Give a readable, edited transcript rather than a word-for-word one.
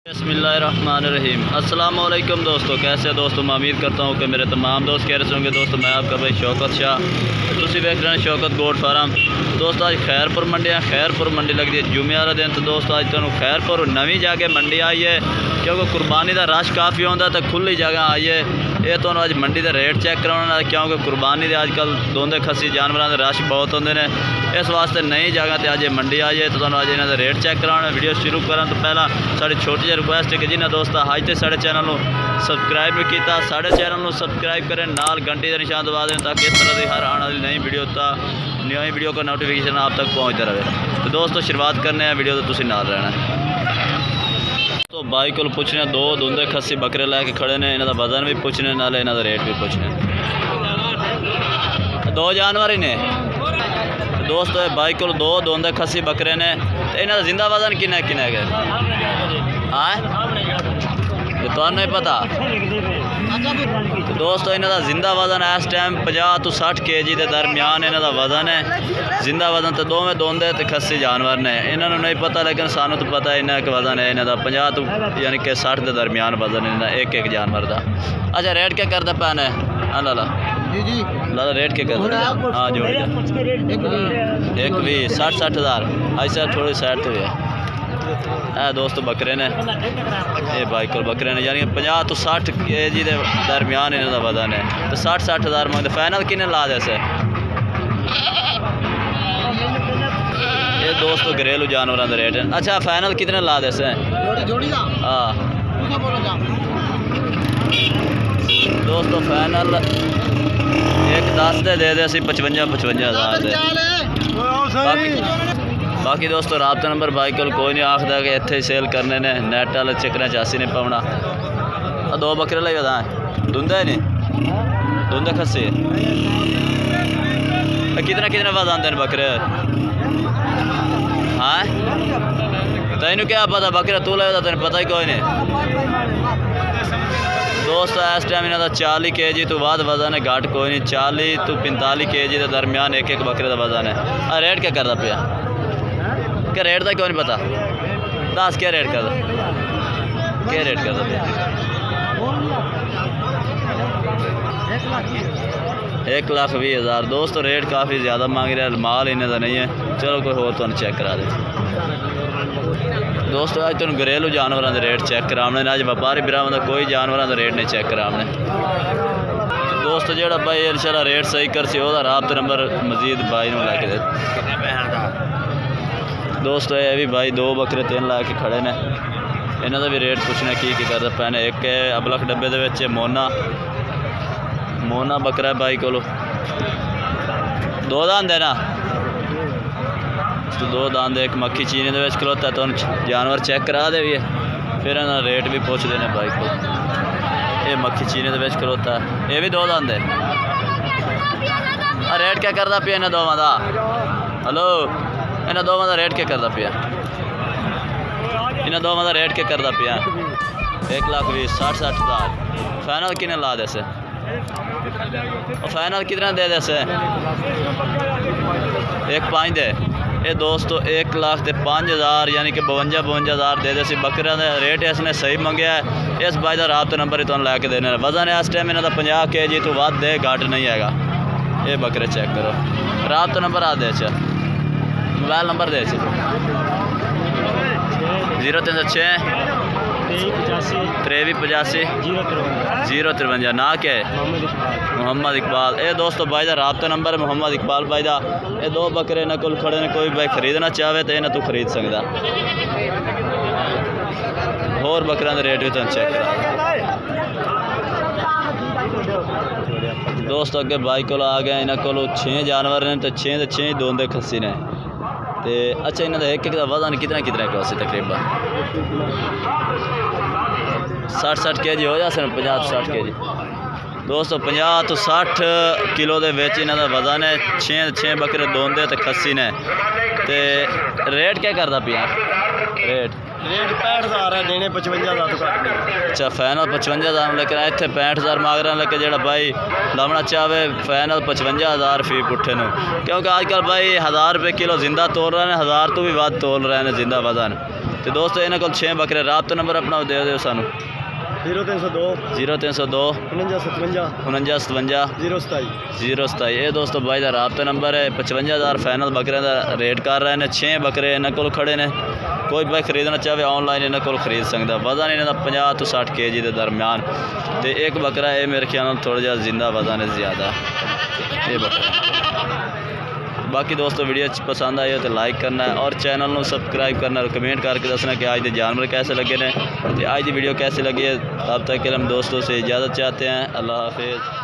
बिस्मिल्लाहिर्रहमानिर्रहीम। अस्सलाम वालेकुम दोस्तों, कैसे हो दोस्तों। मैं उम्मीद करता हूँ कि मेरे तमाम दोस्त कह रहे होंगे। दोस्तों मैं आपका भाई शौकत शाह, तुसी देख रहे हैं शौकत गोट फार्म। दोस्तों आज खैरपुर मंडी है, खैरपुर मंडी लगती है जुमे वाला दिन। तो दोस्तों आज तुम खैरपुर नवी जगह मंडी आई है, क्योंकि कुर्बानी का रश काफ़ी होता तो खुली जगह आई है। ये तो अज मंडी का रेट चेक कराना, क्योंकि कुर्बानी के अजकल दोंदे खसी जानवरों के रश बहुत होंगे ने, इस वास्ते नई जगह पर अज मंडी आई है। तो अज इन्हों का रेट चेक कराना। वीडियो शुरू करा तो पहला साड़ी छोटी जी रिक्वेस्ट है कि जिन्हें दोस्तों अज तक साढ़े चैनल को सबसक्राइब भी किया, साढ़े चैनल को सबसक्राइब करें, नाल घंटी का निशान दबा दें, ताकि इस तरह की हर आने वाली नई वीडियो का नोटिफिकेशन आप तक पहुँचता रहे। तो दोस्तों शुरुआत करने हैं वीडियो, तो तुम नाल रहना। तो भाई को पूछने दो धुंधे खस्सी बकरे लैके खड़े ने, इन्हों का वजन भी पूछने, नाले इन्हों का रेट भी पूछने। दो जानवर ही ने दोस्तों, भाई को दो धुंधे खस्सी बकरे ने। तो इन्हों का जिंदा वजन किन्ना किन्ना है? हाँ तो नहीं पता। तो दोस्तों इन्हों का जिंदा वजन इस टाइम 50 तो 60 kg के दरमियान इन्हों का वजन है। जिंदा वजन तो दोवें धुंधे तो खस्सी जानवर ने, इन्होंने नहीं पता, लेकिन सानू तो पता इन्ना एक वजन है इन्हों का 50 तो यानी कि 60 के दरमियान वजन इन्होंने एक जानवर का। अच्छा रेट क्या करता पैन है? हाँ लाला जी लाला रेट क्या करता? हाँ जोड़ी एक भी 60 हज़ार ऐसा थोड़ी साइड तो है। दोस्तों बकरे ने, ये भाई को बकरे ने यानी 50 तो 60 kg के दरमियान इन्हों का वजन है। तो 60 हज़ार मंगते। फाइनल किन्ने ला जैसे? ये दोस्तों घरेलू जानवरों का रेट है। अच्छा फाइनल कितने ला जैसे? हाँ दोस्तों फाइनल एक 10 दे 55 हज़ार दे। बाकी दोस्तों राबता नंबर भाई को कोई नहीं आखदा कि इत्थे सेल करने ने, नैट वाले चक्कर चासी नहीं पाना। दो बकरे ले बता धुंधे नहीं धुंधे खस्सी कितने बाद आते हैं बकरे? हाँ तेन क्या पता, बकरे तू ले तेन पता ही कोई नहीं। दोस्तों इस टाइम इन्हों का 40 kg तो बाद वजन है, घट कोई नहीं। 40 तो 45 kg के दरमियान एक बकरे का वजन है। रेट क्या करता पिया? क्या रेट का क्यों नहीं पता? दस क्या रेट करता? क्या रेट करता पिया? 1,20,000। दोस्तों रेट काफ़ी ज़्यादा मांग रहा है, माल इन्हें का नहीं है। चलो कोई होर तुम चेक करा दे। दोस्तों अज तुम घरेलू जानवरों के रेट चेक कराने, अज व्यापारी भरावान का कोई जानवरों का रेट नहीं चेक कराने। दोस्तों जो भाई इंशाल्लाह रेट सही कर सी वह राबता नंबर मजीद भाई को लैके दे। दोस्तों ये भी भाई दो बकरे 3 ला के खड़े ने, इन्हों का भी रेट पूछना की करता पैने। एक अबलख डब्बे के मोना बकरा है भाई को, दो दांद है ना, तो दो दांद एक मक्खी चीनी के खलोता है। तो जानवर चेक करा दे भी है, फिर इन्होंने रेट भी पूछते हैं भाई को। ये मक्खी चीनी के खलोता है, ये भी दो दांद है। रेट क्या करता पिया इन्हें दोवां का? हेलो इन्हें दोवां का रेट क्या करता पिया? इन्हें दोवां का रेट क्या करता पिया? 1,20,000 60 हज़ार। फाइनल किन्ने ला जैसे? फाइनल कितना दे जैसे? 1,5 दे। ये दोस्तों 1,05,000 यानी कि 52 हज़ार दे दे। बकरियां का रेट इसने सही मंगया है। इस भाई का राबता नंबर ही तुम लैके देने। वजन है इस टाइम इन्हों का 50 kg तो वध दे, घट नहीं है। ये बकरे चेक करो। राबता नंबर आ दे, मोबाइल नंबर दे 036 83 053। ना क्या है? मोहम्मद इकबाल। ये दोस्तों भाई का राबता नंबर है मोहम्मद इकबाल भाई का। ये दो बकरे इन्होंने को खड़े ने, कोई भाई खरीदना चाहे तो इन्हें तू खरीद सकता। होर बकरों का रेट भी तुम चेक करा। दोस्तों अगे भाई को आ गया, इन्होंने को 6 जानवर ने, तो 6 धुंधे खस्सी ने। तो अच्छा इन्हों का एक का वजन कितना कितना तकरीबन 60 kg हो जाए 50 तो 60 kg। दोस्तों 50 तो 60 किलो के इन्हों का वजन है। 6 बकरे धुंधे तो खस्सी ने। तो रेट क्या करता पिया? रेट 65,000 है, देने 55,000 तो घट नहीं। अच्छा फाइनल 55,000, लेकिन इतने 65,000 मांग रहे हैं। लेकिन जो भाई लाना चाहे फाइनल 55,000 फी पुट्ठे न, क्योंकि आजकल भाई 1,000 रुपये किलो जिंदा तोल रहे हैं, 1,000 तो भी वध तोल रहे हैं जिंदा वजन। तो दोस्तों इन्होंने को 6 बकरे रात तो नंबर अपना दे दो सानू 0302 0302 4957 4957 027 ये दोस्तों भाई का राबता नंबर है। 55,000 फाइनल बकरे का रेट कर रहे हैं। 6 बकरे इन्होंने को खड़े ने। कोई भाई खरीदना चाहे ऑनलाइन इन्होंने को खरीद सकता। वजन इन्हों 50 तो 60 kg के दरम्यान। तो एक बकरा है मेरे ख्याल थोड़ा जहा जिंदा वजन है ज़्यादा ये बकरा। बाकी दोस्तों वीडियो पसंद आई हो तो लाइक करना है और चैनल को सब्सक्राइब करना और कमेंट करके दसना कि आज के जानवर कैसे लगे ने। तो आज की वीडियो कैसे लगी है। तब तक के हम दोस्तों से इजाज़त चाहते हैं। अल्लाह हाफिज़।